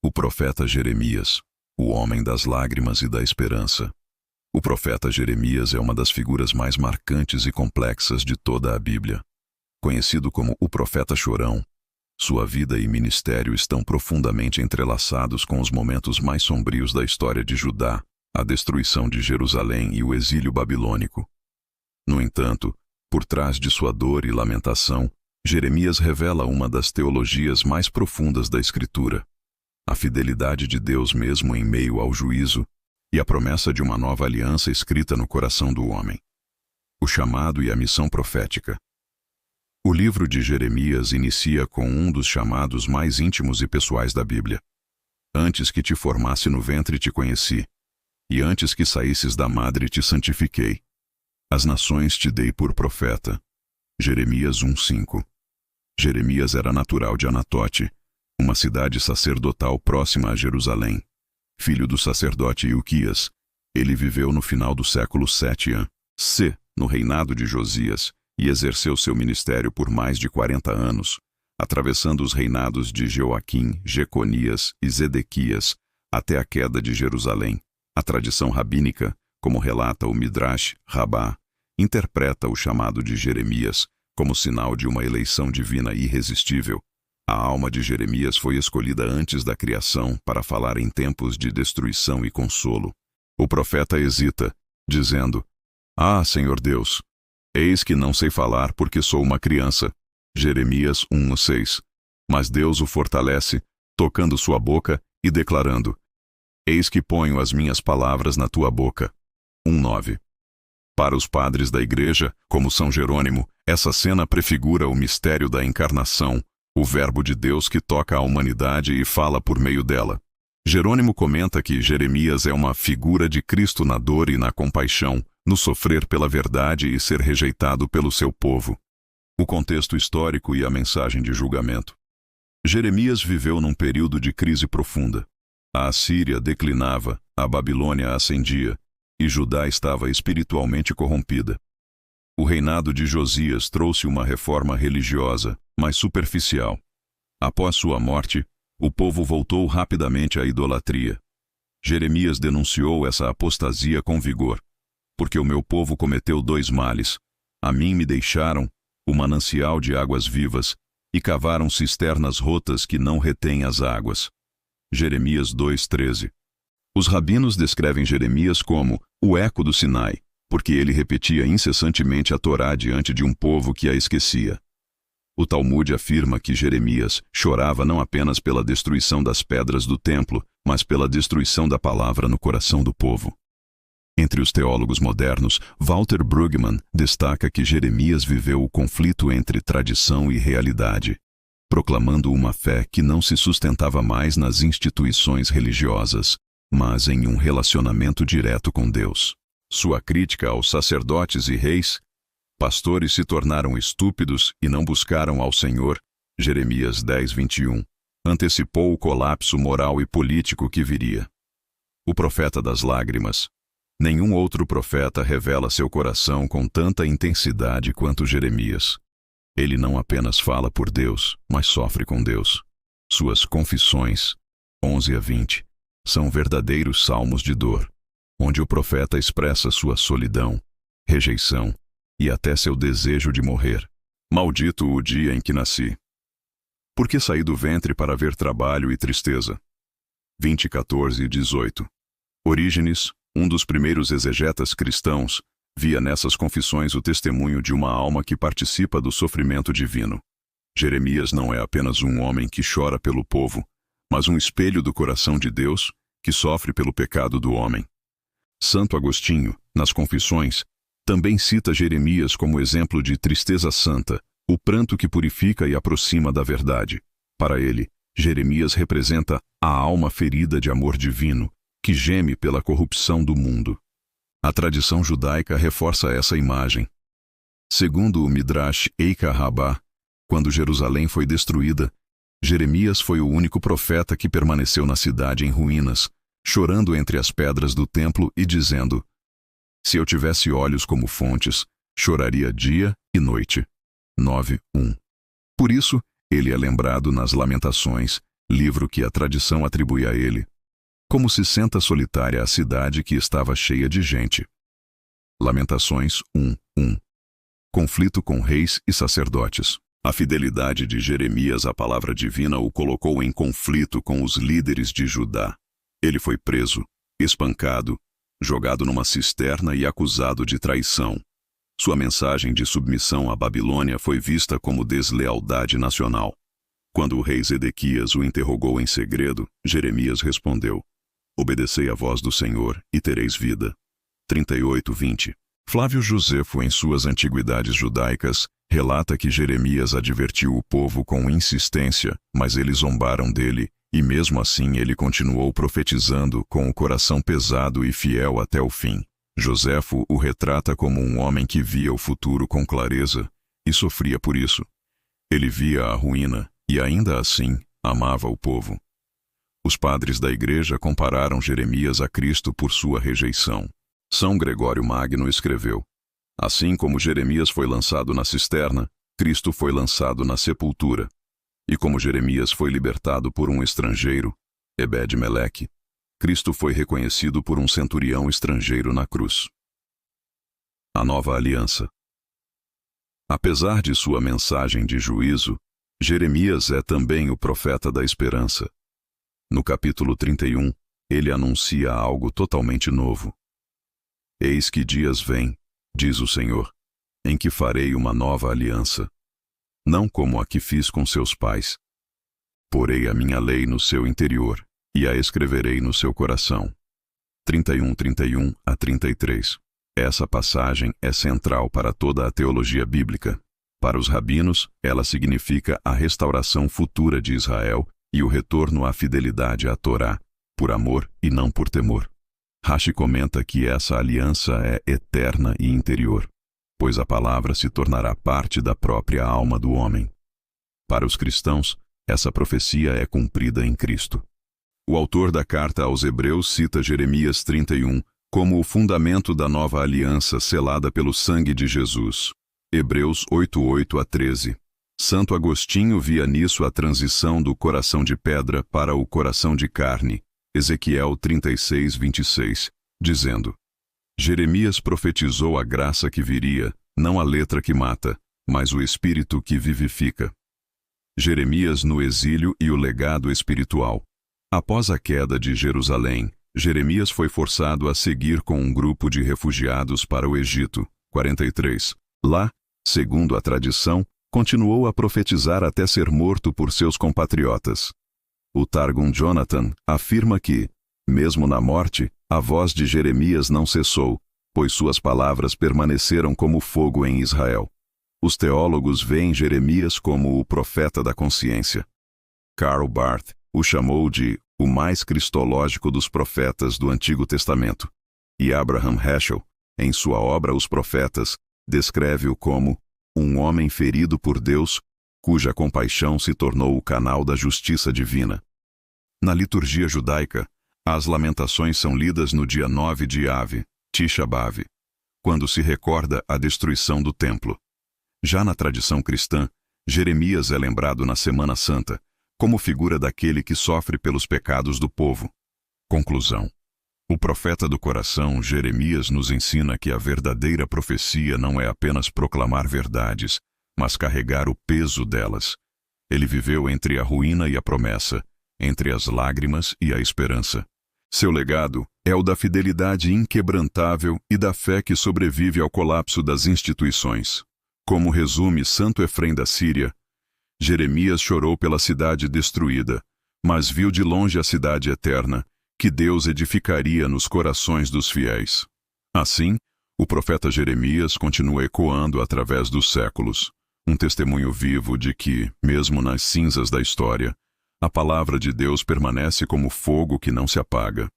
O profeta Jeremias, o homem das lágrimas e da esperança. O profeta Jeremias é uma das figuras mais marcantes e complexas de toda a Bíblia. Conhecido como o profeta chorão, sua vida e ministério estão profundamente entrelaçados com os momentos mais sombrios da história de Judá, a destruição de Jerusalém e o exílio babilônico. No entanto, por trás de sua dor e lamentação, Jeremias revela uma das teologias mais profundas da Escritura: a fidelidade de Deus mesmo em meio ao juízo e a promessa de uma nova aliança escrita no coração do homem. O chamado e a missão profética. O livro de Jeremias inicia com um dos chamados mais íntimos e pessoais da Bíblia. Antes que te formasse no ventre te conheci, e antes que saísses da madre te santifiquei. As nações te dei por profeta. Jeremias 1:5. Jeremias era natural de Anatote, uma cidade sacerdotal próxima a Jerusalém. Filho do sacerdote Ilquias, ele viveu no final do século 7 a.C., no reinado de Josias, e exerceu seu ministério por mais de 40 anos, atravessando os reinados de Joaquim, Jeconias e Zedequias, até a queda de Jerusalém. A tradição rabínica, como relata o Midrash Rabbah, interpreta o chamado de Jeremias como sinal de uma eleição divina irresistível. A alma de Jeremias foi escolhida antes da criação para falar em tempos de destruição e consolo. O profeta hesita, dizendo: "Ah, Senhor Deus, eis que não sei falar porque sou uma criança." Jeremias 1:6. Mas Deus o fortalece, tocando sua boca e declarando: "Eis que ponho as minhas palavras na tua boca." 1:9. Para os padres da Igreja, como São Jerônimo, essa cena prefigura o mistério da encarnação, o Verbo de Deus que toca a humanidade e fala por meio dela. Jerônimo comenta que Jeremias é uma figura de Cristo na dor e na compaixão, no sofrer pela verdade e ser rejeitado pelo seu povo. O contexto histórico e a mensagem de julgamento. Jeremias viveu num período de crise profunda. A Assíria declinava, a Babilônia ascendia, e Judá estava espiritualmente corrompida. O reinado de Josias trouxe uma reforma religiosa, mas superficial. Após sua morte, o povo voltou rapidamente à idolatria. Jeremias denunciou essa apostasia com vigor. Porque o meu povo cometeu 2 males. A mim me deixaram o manancial de águas vivas e cavaram cisternas rotas que não retêm as águas. Jeremias 2:13. Os rabinos descrevem Jeremias como o eco do Sinai, porque ele repetia incessantemente a Torá diante de um povo que a esquecia. O Talmud afirma que Jeremias chorava não apenas pela destruição das pedras do templo, mas pela destruição da palavra no coração do povo. Entre os teólogos modernos, Walter Brueggemann destaca que Jeremias viveu o conflito entre tradição e realidade, proclamando uma fé que não se sustentava mais nas instituições religiosas, mas em um relacionamento direto com Deus. Sua crítica aos sacerdotes e reis: "Pastores se tornaram estúpidos e não buscaram ao Senhor", Jeremias 10:21, antecipou o colapso moral e político que viria. O profeta das lágrimas. Nenhum outro profeta revela seu coração com tanta intensidade quanto Jeremias. Ele não apenas fala por Deus, mas sofre com Deus. Suas confissões, 11-20, são verdadeiros salmos de dor, onde o profeta expressa sua solidão, rejeição e até seu desejo de morrer. "Maldito o dia em que nasci. Porque saí do ventre para ver trabalho e tristeza." 20:14-18. Orígenes, um dos primeiros exegetas cristãos, via nessas confissões o testemunho de uma alma que participa do sofrimento divino. Jeremias não é apenas um homem que chora pelo povo, mas um espelho do coração de Deus que sofre pelo pecado do homem. Santo Agostinho, nas Confissões, também cita Jeremias como exemplo de tristeza santa, o pranto que purifica e aproxima da verdade. Para ele, Jeremias representa a alma ferida de amor divino, que geme pela corrupção do mundo. A tradição judaica reforça essa imagem. Segundo o Midrash Eika Rabbah, quando Jerusalém foi destruída, Jeremias foi o único profeta que permaneceu na cidade em ruínas, chorando entre as pedras do templo e dizendo: "Se eu tivesse olhos como fontes, choraria dia e noite." 9:1. Por isso, ele é lembrado nas Lamentações, livro que a tradição atribui a ele. Como se senta solitária a cidade que estava cheia de gente. Lamentações 1:1. Conflito com reis e sacerdotes. A fidelidade de Jeremias à palavra divina o colocou em conflito com os líderes de Judá. Ele foi preso, espancado, jogado numa cisterna e acusado de traição. Sua mensagem de submissão à Babilônia foi vista como deslealdade nacional. Quando o rei Zedequias o interrogou em segredo, Jeremias respondeu: obedecei à voz do Senhor e tereis vida. 38:20. Flávio Josefo, em suas Antiguidades Judaicas, relata que Jeremias advertiu o povo com insistência, mas eles zombaram dele, e mesmo assim ele continuou profetizando com o coração pesado e fiel até o fim. Josefo o retrata como um homem que via o futuro com clareza e sofria por isso. Ele via a ruína e, ainda assim, amava o povo. Os padres da Igreja compararam Jeremias a Cristo por sua rejeição. São Gregório Magno escreveu: assim como Jeremias foi lançado na cisterna, Cristo foi lançado na sepultura. E como Jeremias foi libertado por um estrangeiro, Ebed-Meleque, Cristo foi reconhecido por um centurião estrangeiro na cruz. A nova aliança. Apesar de sua mensagem de juízo, Jeremias é também o profeta da esperança. No capítulo 31, ele anuncia algo totalmente novo. Eis que dias vêm, diz o Senhor, em que farei uma nova aliança, não como a que fiz com seus pais. Porei a minha lei no seu interior e a escreverei no seu coração. 31:31-33. Essa passagem é central para toda a teologia bíblica. Para os rabinos, ela significa a restauração futura de Israel e o retorno à fidelidade à Torá, por amor e não por temor. Rashi comenta que essa aliança é eterna e interior, pois a palavra se tornará parte da própria alma do homem. Para os cristãos, essa profecia é cumprida em Cristo. O autor da carta aos Hebreus cita Jeremias 31 como o fundamento da nova aliança selada pelo sangue de Jesus. Hebreus 8:8-13. Santo Agostinho via nisso a transição do coração de pedra para o coração de carne. Ezequiel 36:26, dizendo: Jeremias profetizou a graça que viria, não a letra que mata, mas o espírito que vivifica. Jeremias no exílio e o legado espiritual. Após a queda de Jerusalém, Jeremias foi forçado a seguir com um grupo de refugiados para o Egito. 43. Lá, segundo a tradição, continuou a profetizar até ser morto por seus compatriotas. O Targum Jonathan afirma que, mesmo na morte, a voz de Jeremias não cessou, pois suas palavras permaneceram como fogo em Israel. Os teólogos veem Jeremias como o profeta da consciência. Karl Barth o chamou de o mais cristológico dos profetas do Antigo Testamento. E Abraham Heschel, em sua obra Os Profetas, descreve-o como um homem ferido por Deus, cuja compaixão se tornou o canal da justiça divina. Na liturgia judaica, as lamentações são lidas no dia 9 de Av, Tisha B'Av, quando se recorda a destruição do templo. Já na tradição cristã, Jeremias é lembrado na Semana Santa, como figura daquele que sofre pelos pecados do povo. Conclusão. O profeta do coração, Jeremias, nos ensina que a verdadeira profecia não é apenas proclamar verdades, mas carregar o peso delas. Ele viveu entre a ruína e a promessa, entre as lágrimas e a esperança. Seu legado é o da fidelidade inquebrantável e da fé que sobrevive ao colapso das instituições. Como resume Santo Efrém da Síria, Jeremias chorou pela cidade destruída, mas viu de longe a cidade eterna, que Deus edificaria nos corações dos fiéis. Assim, o profeta Jeremias continua ecoando através dos séculos, um testemunho vivo de que, mesmo nas cinzas da história, a palavra de Deus permanece como fogo que não se apaga.